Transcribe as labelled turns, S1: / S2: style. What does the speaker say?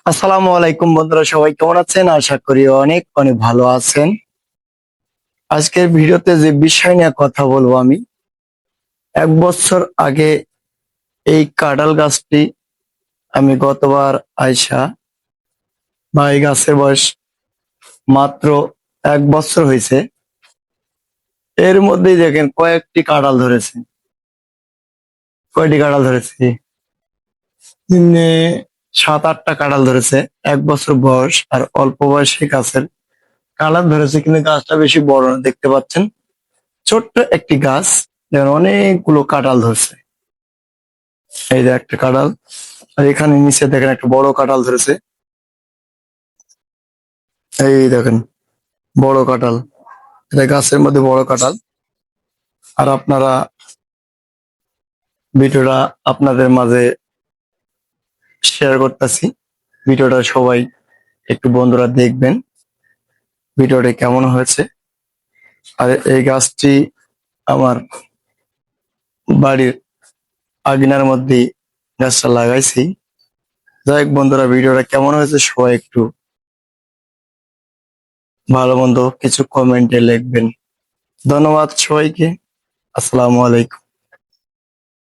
S1: আসসালামু আলাইকুম বন্ধুরা, সবাই কেমন আছেন? আশা করি অনেক অনেক ভালো আছেন। আজকের ভিডিওতে যে বিষয় নিয়ে কথা বলবো আমি, 1 বছর আগে এই কাঁঠাল গাছটি আমি গতবার আইসা, বা এই গাছের বয়স মাত্র 1 বছর হয়েছে। এর মধ্যেই দেখেন কয়েকটি কাঁঠাল ধরেছে। কয়টি কাঁঠাল ধরেছে? দিনে 7-8টা কাঁঠাল ধরেছে। 1 বছর বয়স আর অল্প বয়সী গাছের কাঁঠাল ধরেছে, কিন্তু গাছটা বেশি বড় না, দেখতে পাচ্ছেন ছোট্ট একটি গাছ, যেমন অনেকগুলো কাঁঠাল ধরছে। এই যে একটা কাঁঠাল, আর এখানে নিচে দেখেন একটা বড় কাঁঠাল ধরেছে। এই দেখেন বড় কাঁঠাল, এটা গাছের মধ্যে বড় কাঁঠাল। আর আপনারা ভিডিওটা আপনাদের মাঝে শেয়ার করতেছি। ভিডিওটা সবাই একটু বন্ধুরা দেখবেন, ভিডিওটা কেমন হয়েছে। আর এই গাছটি আমার বাড়ির আঙিনার মধ্যে গাছটা লাগাইছি। যাই হোক বন্ধুরা, ভিডিওটা কেমন হয়েছে সবাই একটু ভালো মন্দ কিছু কমেন্টে লিখবেন। ধন্যবাদ সবাইকে। আসসালামু আলাইকুম।